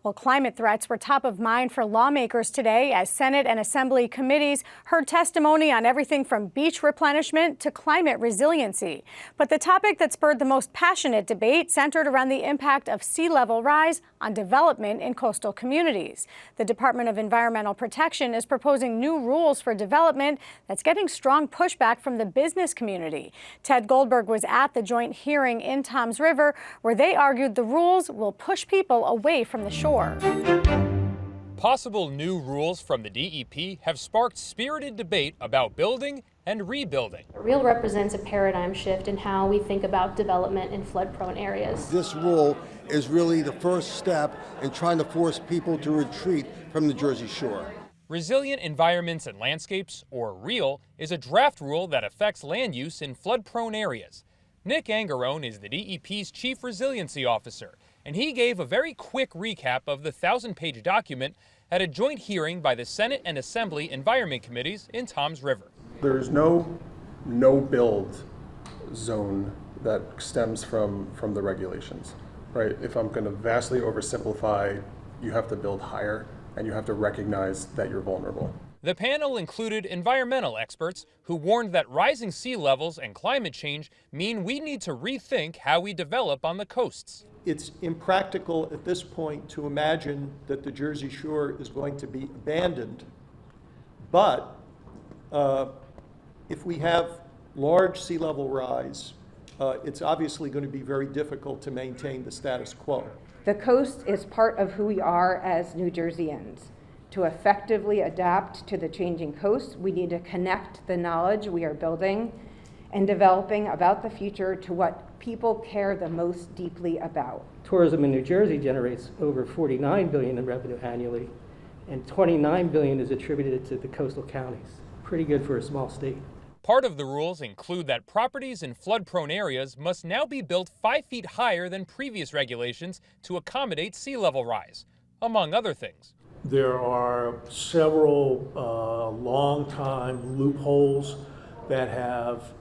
Well, climate threats were top of mind for lawmakers today as Senate and Assembly committees heard testimony on everything from beach replenishment to climate resiliency. But the topic that spurred the most passionate debate centered around the impact of sea level rise on development in coastal communities. The Department of Environmental Protection is proposing new rules for development that's getting strong pushback from the business community. Ted Goldberg was at the joint hearing in Toms River where they argued the rules will push people away from the shore. Possible new rules from the DEP have sparked spirited debate about building and rebuilding. REAL represents a paradigm shift in how we think about development in flood-prone areas. This rule is really the first step in trying to force people to retreat from the Jersey Shore. Resilient Environments and Landscapes, or REAL, is a draft rule that affects land use in flood-prone areas. Nick Angarone is the DEP's Chief Resiliency Officer, and he gave a very quick recap of the 1,000-page document at a joint hearing by the Senate and Assembly Environment Committees in Toms River. There is no build zone that stems from the regulations, right? If I'm going to vastly oversimplify, you have to build higher and you have to recognize that you're vulnerable. The panel included environmental experts who warned that rising sea levels and climate change mean we need to rethink how we develop on the coasts. It's impractical at this point to imagine that the Jersey Shore is going to be abandoned. But if we have large sea level rise, it's obviously going to be very difficult to maintain the status quo. The coast is part of who we are as New Jerseyans. To effectively adapt to the changing coast, we need to connect the knowledge we are building and developing about the future to what people care the most deeply about. Tourism in New Jersey generates over $49 billion in revenue annually, and $29 billion is attributed to the coastal counties. Pretty good for a small state. Part of the rules include that properties in flood-prone areas must now be built 5 feet higher than previous regulations to accommodate sea level rise, among other things. There are several long-time loopholes that have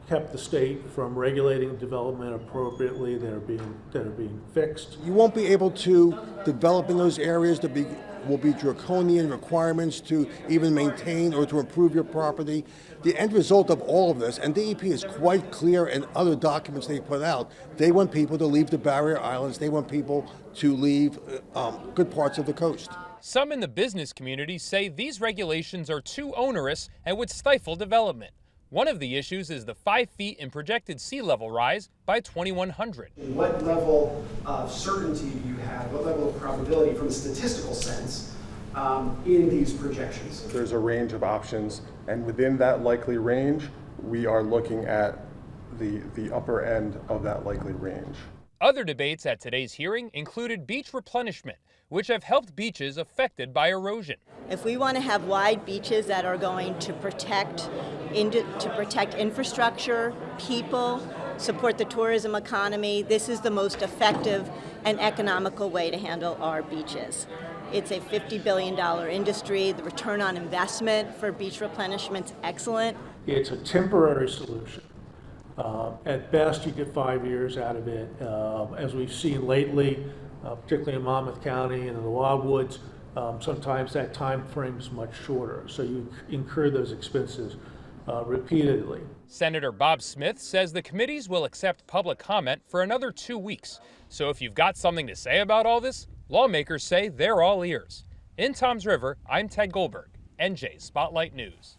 kept the state from regulating development appropriately that are being fixed. You won't be able to develop in those areas. Will be draconian requirements to even maintain or to improve your property. The end result of all of this, and DEP is quite clear in other documents they put out, they want people to leave the barrier islands. They want people to leave good parts of the coast. Some in the business community say these regulations are too onerous and would stifle development. One of the issues is the 5 feet in projected sea level rise by 2100. What level of certainty do you have, what level of probability from a statistical sense in these projections? There's a range of options, and within that likely range, we are looking at the upper end of that likely range. Other debates at today's hearing included beach replenishment, which have helped beaches affected by erosion. If we want to have wide beaches that are going to protect infrastructure, people, support the tourism economy, this is the most effective and economical way to handle our beaches. It's a $50 billion industry. The return on investment for beach replenishment is excellent. It's a temporary solution. At best, you get 5 years out of it. As we've seen lately, particularly in Monmouth County and in the Wildwoods, sometimes that time frame is much shorter. So you incur those expenses repeatedly. Senator Bob Smith says the committees will accept public comment for another 2 weeks. So if you've got something to say about all this, lawmakers say they're all ears. In Toms River, I'm Ted Goldberg, NJ Spotlight News.